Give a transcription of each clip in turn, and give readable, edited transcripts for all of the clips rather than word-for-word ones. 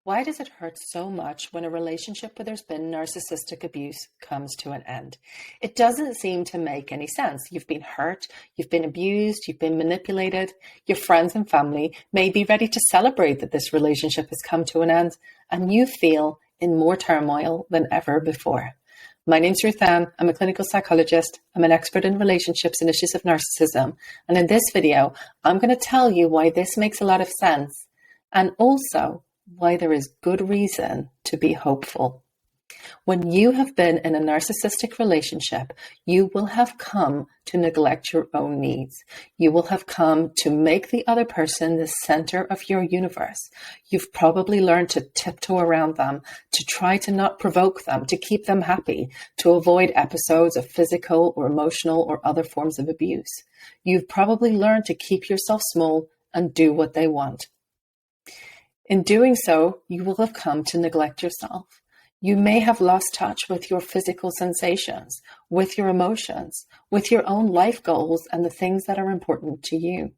Why does it hurt so much when a relationship where there's been narcissistic abuse comes to an end? It doesn't seem to make any sense. You've been hurt, you've been abused, you've been manipulated. Your friends and family may be ready to celebrate that this relationship has come to an end, and you feel in more turmoil than ever before. My name's Ruth Ann. I'm a clinical psychologist. I'm an expert in relationships and issues of narcissism. And in this video, I'm going to tell you why this makes a lot of sense, and also why there is good reason to be hopeful. When you have been in a narcissistic relationship, you will have come to neglect your own needs. You will have come to make the other person the center of your universe. You've probably learned to tiptoe around them, to try to not provoke them, to keep them happy, to avoid episodes of physical or emotional or other forms of abuse. You've probably learned to keep yourself small and do what they want. In doing so, you will have come to neglect yourself. You may have lost touch with your physical sensations, with your emotions, with your own life goals and the things that are important to you.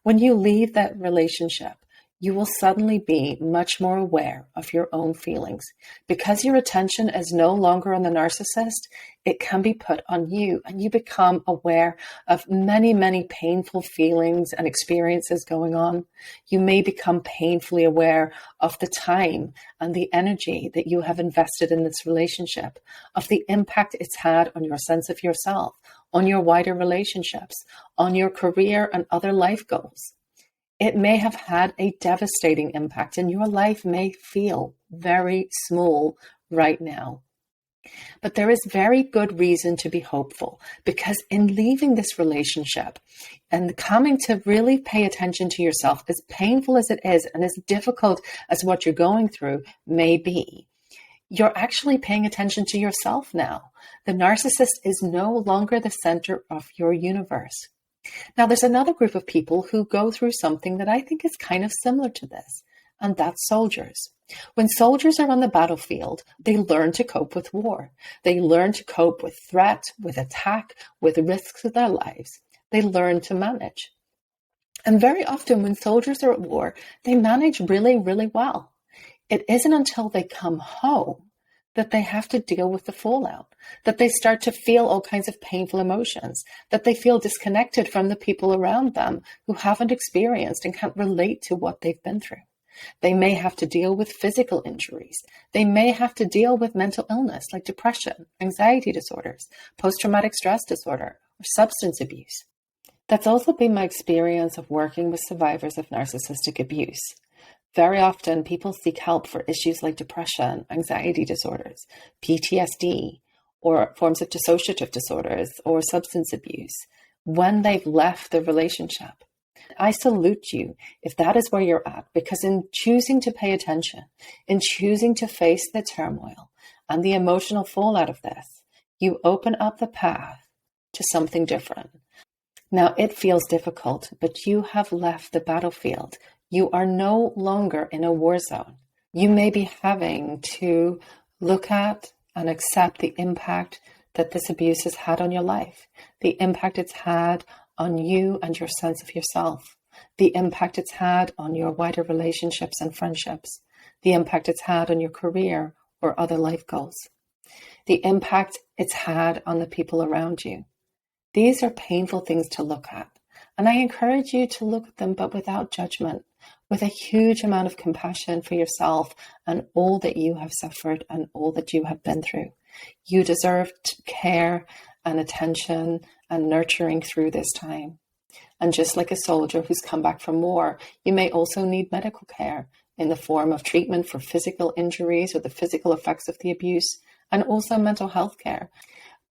When you leave that relationship, you will suddenly be much more aware of your own feelings. Because your attention is no longer on the narcissist, it can be put on you, and you become aware of many, many painful feelings and experiences going on. You may become painfully aware of the time and the energy that you have invested in this relationship, of the impact it's had on your sense of yourself, on your wider relationships, on your career and other life goals. It may have had a devastating impact, and your life may feel very small right now. But there is very good reason to be hopeful, because in leaving this relationship and coming to really pay attention to yourself, as painful as it is and as difficult as what you're going through may be, you're actually paying attention to yourself now. The narcissist is no longer the center of your universe. Now, there's another group of people who go through something that I think is kind of similar to this, and that's soldiers. When soldiers are on the battlefield, they learn to cope with war. They learn to cope with threat, with attack, with risks of their lives. They learn to manage. And very often when soldiers are at war, they manage really, really well. It isn't until they come home that they have to deal with the fallout, that they start to feel all kinds of painful emotions, that they feel disconnected from the people around them who haven't experienced and can't relate to what they've been through. They may have to deal with physical injuries. They may have to deal with mental illness like depression, anxiety disorders, post-traumatic stress disorder, or substance abuse. That's also been my experience of working with survivors of narcissistic abuse. Very often, people seek help for issues like depression, anxiety disorders, PTSD, or forms of dissociative disorders or substance abuse when they've left the relationship. I salute you if that is where you're at, because in choosing to pay attention, in choosing to face the turmoil and the emotional fallout of this, you open up the path to something different. Now, it feels difficult, but you have left the battlefield. You are no longer in a war zone. You may be having to look at and accept the impact that this abuse has had on your life, the impact it's had on you and your sense of yourself, the impact it's had on your wider relationships and friendships, the impact it's had on your career or other life goals, the impact it's had on the people around you. These are painful things to look at, and I encourage you to look at them, but without judgment, with a huge amount of compassion for yourself and all that you have suffered and all that you have been through. You deserve care and attention and nurturing through this time. And just like a soldier who's come back from war, you may also need medical care in the form of treatment for physical injuries or the physical effects of the abuse, and also mental health care.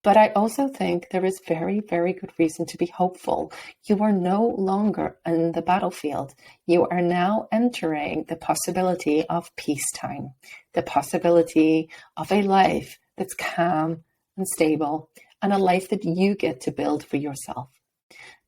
But I also think there is very, very good reason to be hopeful. You are no longer in the battlefield. You are now entering the possibility of peacetime, the possibility of a life that's calm and stable, and a life that you get to build for yourself.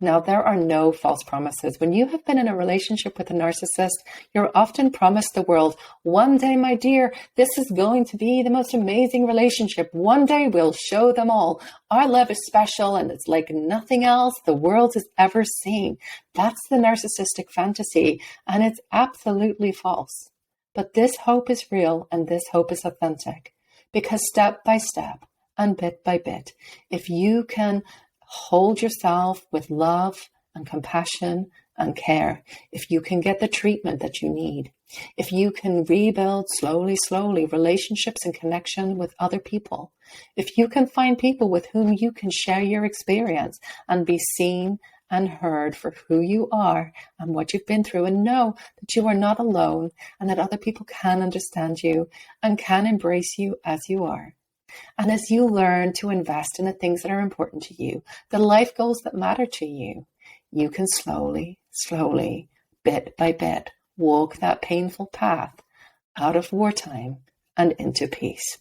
Now, there are no false promises. When you have been in a relationship with a narcissist, you're often promised the world, one day, my dear, this is going to be the most amazing relationship. One day we'll show them all. Our love is special and it's like nothing else the world has ever seen. That's the narcissistic fantasy, and it's absolutely false. But this hope is real and this hope is authentic, because step by step and bit by bit, if you can hold yourself with love and compassion and care, if you can get the treatment that you need, if you can rebuild slowly relationships and connection with other people, if you can find people with whom you can share your experience and be seen and heard for who you are and what you've been through, and know that you are not alone and that other people can understand you and can embrace you as you are. And as you learn to invest in the things that are important to you, the life goals that matter to you, you can slowly, bit by bit, walk that painful path out of wartime and into peace.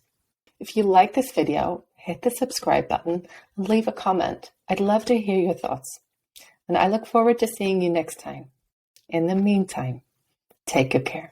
If you like this video, hit the subscribe button and leave a comment. I'd love to hear your thoughts. And I look forward to seeing you next time. In the meantime, take good care.